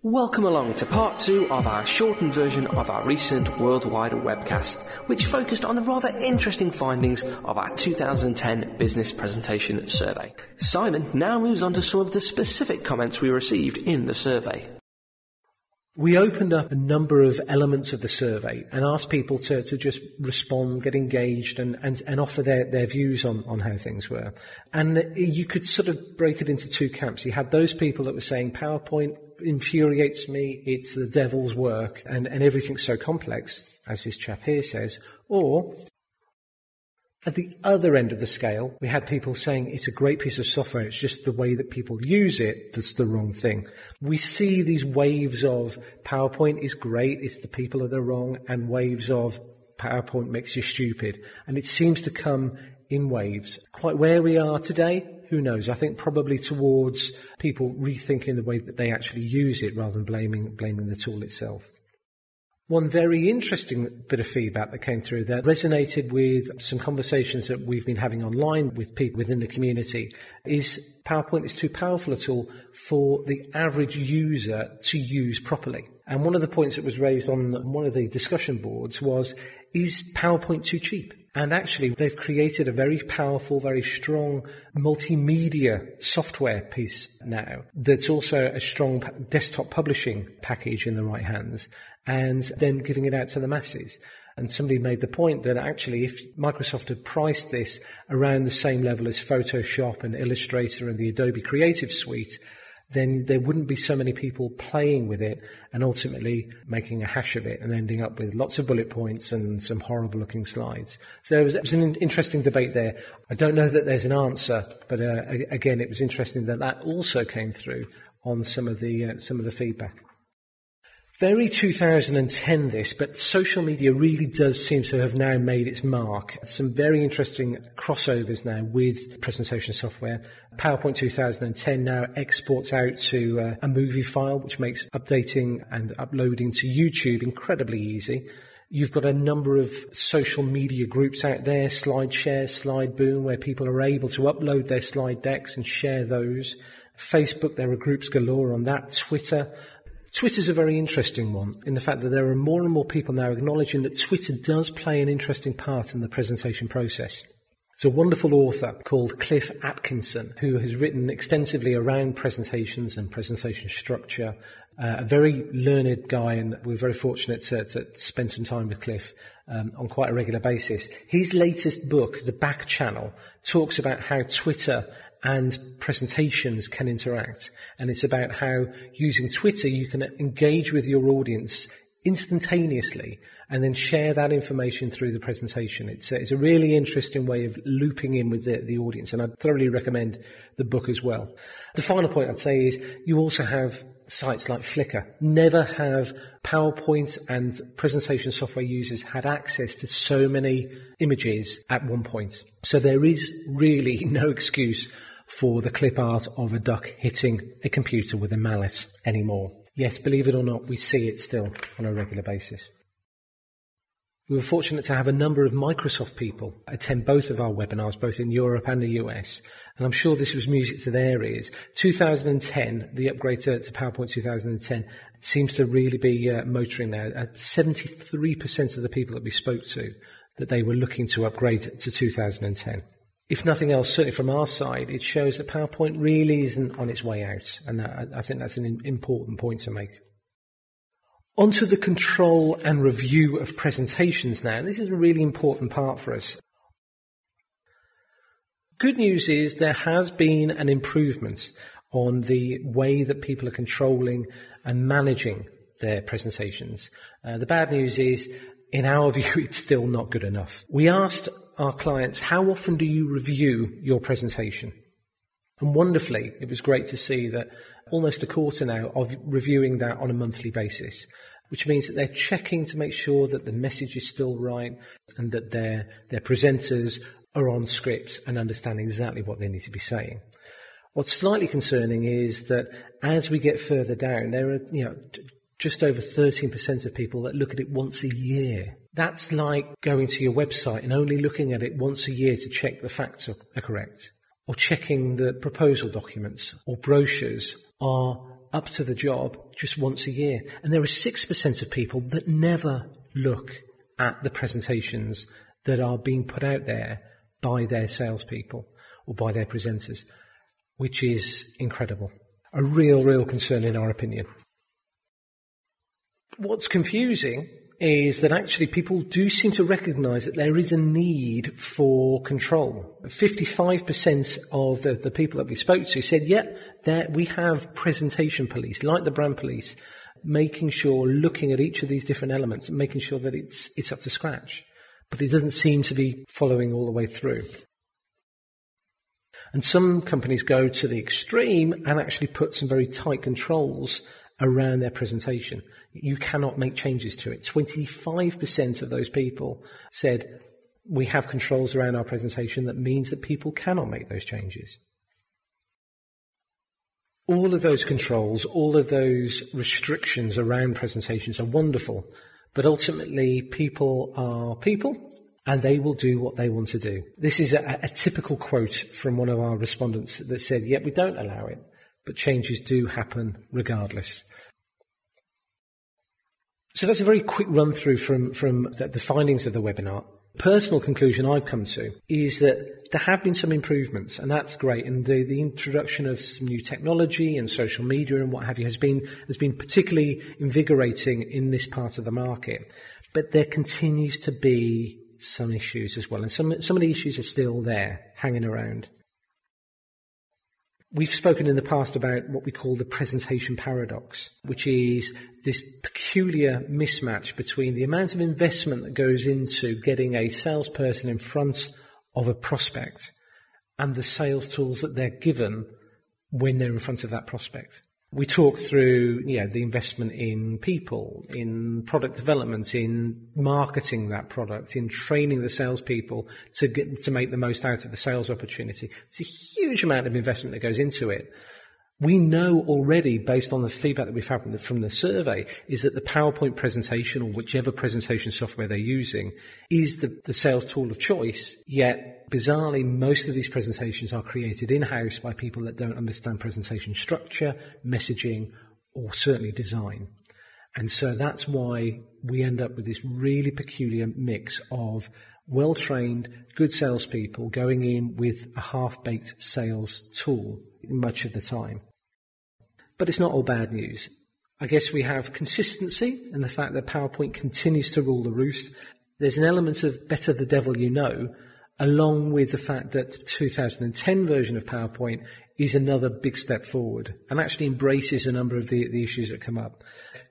Welcome along to part 2 of our shortened version of our recent worldwide webcast, which focused on the rather interesting findings of our 2010 business presentation survey. Simon now moves on to some of the specific comments we received in the survey. We opened up a number of elements of the survey and asked people to just respond, get engaged and offer their views on how things were. And you could sort of break it into two camps. You had those people that were saying PowerPoint infuriates me, it's the devil's work and everything's so complex, as this chap here says. Or at the other end of the scale, we had people saying it's a great piece of software, it's just the way that people use it that's the wrong thing. We see these waves of PowerPoint is great, it's the people that are wrong, and waves of PowerPoint makes you stupid. And it seems to come in waves. Quite where we are today, who knows? I think probably towards people rethinking the way that they actually use it rather than blaming the tool itself. One very interesting bit of feedback that came through that resonated with some conversations that we've been having online with people within the community is PowerPoint is too powerful a tool for the average user to use properly. And one of the points that was raised on one of the discussion boards was, is PowerPoint too cheap? And actually, they've created a very powerful, very strong multimedia software piece now that's also a strong desktop publishing package in the right hands, and then giving it out to the masses. And somebody made the point that actually if Microsoft had priced this around the same level as Photoshop and Illustrator and the Adobe Creative Suite, then there wouldn't be so many people playing with it and ultimately making a hash of it and ending up with lots of bullet points and some horrible looking slides. So it was an interesting debate there. I don't know that there's an answer, but again, it was interesting that also came through on some of the feedback. Very 2010 this, but social media really does seem to have now made its mark. Some very interesting crossovers now with presentation software. PowerPoint 2010 now exports out to a movie file, which makes updating and uploading to YouTube incredibly easy. You've got a number of social media groups out there, SlideShare, SlideBoom, where people are able to upload their slide decks and share those. Facebook, there are groups galore on that. Twitter's a very interesting one in the fact that there are more and more people now acknowledging that Twitter does play an interesting part in the presentation process. It's a wonderful author called Cliff Atkinson who has written extensively around presentations and presentation structure. A very learned guy, and we're very fortunate to spend some time with Cliff on quite a regular basis. His latest book, The Back Channel, talks about how Twitter and presentations can interact. And it's about how using Twitter you can engage with your audience instantaneously and then share that information through the presentation. It's a really interesting way of looping in with the audience, and I'd thoroughly recommend the book as well. The final point I'd say is you also have sites like Flickr. Never have PowerPoint and presentation software users had access to so many images at one point. So there is really no excuse for the clip art of a duck hitting a computer with a mallet anymore. Yes, believe it or not, we see it still on a regular basis. We were fortunate to have a number of Microsoft people attend both of our webinars, both in Europe and the US, and I'm sure this was music to their ears. 2010, the upgrade to PowerPoint 2010, seems to really be motoring now. 73% of the people that we spoke to, that they were looking to upgrade to 2010. If nothing else, certainly from our side, it shows that PowerPoint really isn't on its way out, and I think that's an important point to make. Onto the control and review of presentations now. This is a really important part for us. Good news is there has been an improvement on the way that people are controlling and managing their presentations. The bad news is, in our view, it's still not good enough. We asked our clients, how often do you review your presentation? And wonderfully, it was great to see that almost a quarter now of reviewing that on a monthly basis, which means that they're checking to make sure that the message is still right and that their presenters are on script and understand exactly what they need to be saying. What's slightly concerning is that as we get further down, there are just over 13% of people that look at it once a year. That's like going to your website and only looking at it once a year to check the facts are correct, or checking the proposal documents or brochures are up to the job just once a year. And there are 6% of people that never look at the presentations that are being put out there by their salespeople or by their presenters, which is incredible. A real concern in our opinion. What's confusing is that actually people do seem to recognise that there is a need for control. 55% of the people that we spoke to said, we have presentation police, like the brand police, making sure, looking at each of these different elements and making sure that it's up to scratch. But it doesn't seem to be following all the way through. And some companies go to the extreme and actually put some very tight controls around their presentation. You cannot make changes to it. 25% of those people said, we have controls around our presentation that means that people cannot make those changes. All of those controls, all of those restrictions around presentations are wonderful, but ultimately people are people and they will do what they want to do. This is a typical quote from one of our respondents that said, we don't allow it, but changes do happen regardless. So that's a very quick run through from the findings of the webinar. Personal conclusion I've come to is that there have been some improvements, and that's great. And the introduction of some new technology and social media and what have you has been particularly invigorating in this part of the market. But there continues to be some issues as well, and some of the issues are still there, hanging around. We've spoken in the past about what we call the presentation paradox, which is this peculiar mismatch between the amount of investment that goes into getting a salesperson in front of a prospect and the sales tools that they're given when they're in front of that prospect. We talk through, the investment in people, in product development, in marketing that product, in training the salespeople to make the most out of the sales opportunity. It's a huge amount of investment that goes into it. We know already, based on the feedback that we've had from the survey, is that the PowerPoint presentation, or whichever presentation software they're using, is the sales tool of choice, yet bizarrely, most of these presentations are created in-house by people that don't understand presentation structure, messaging, or certainly design. And so that's why we end up with this really peculiar mix of well-trained, good salespeople going in with a half-baked sales tool much of the time. But it's not all bad news. I guess we have consistency in the fact that PowerPoint continues to rule the roost. There's an element of better the devil you know, along with the fact that the 2010 version of PowerPoint is another big step forward and actually embraces a number of the issues that come up.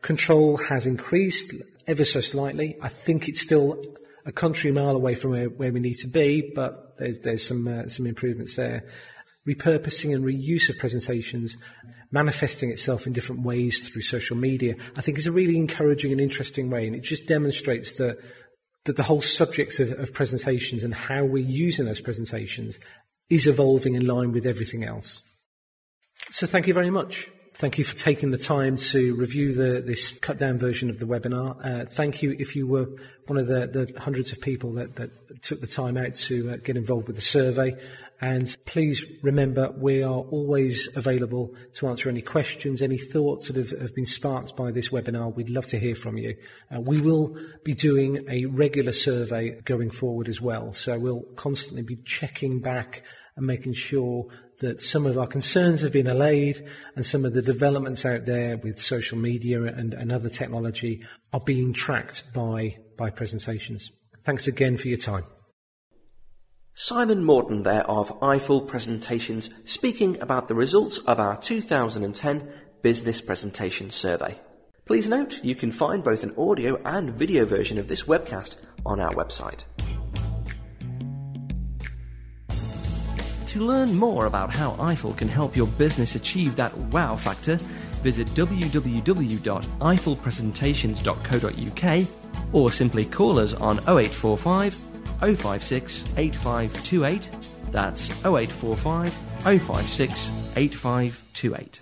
Control has increased ever so slightly. I think it's still a country mile away from where we need to be, but there's some improvements there. Repurposing and reuse of presentations, manifesting itself in different ways through social media, I think is a really encouraging and interesting way, and it just demonstrates that the whole subject of presentations and how we're using those presentations is evolving in line with everything else. So thank you very much. Thank you for taking the time to review this cut-down version of the webinar. Thank you if you were one of the hundreds of people that took the time out to get involved with the survey. And please remember, we are always available to answer any questions, any thoughts that have been sparked by this webinar. We'd love to hear from you. We will be doing a regular survey going forward as well. So we'll constantly be checking back and making sure that some of our concerns have been allayed and some of the developments out there with social media and other technology are being tracked by presentations. Thanks again for your time. Simon Morton there of Eyeful Presentations, speaking about the results of our 2010 Business Presentation Survey. Please note you can find both an audio and video version of this webcast on our website. To learn more about how Eyeful can help your business achieve that wow factor, visit www.eyefulpresentations.co.uk or simply call us on 0845 056 8528. That's 0845 056 8528.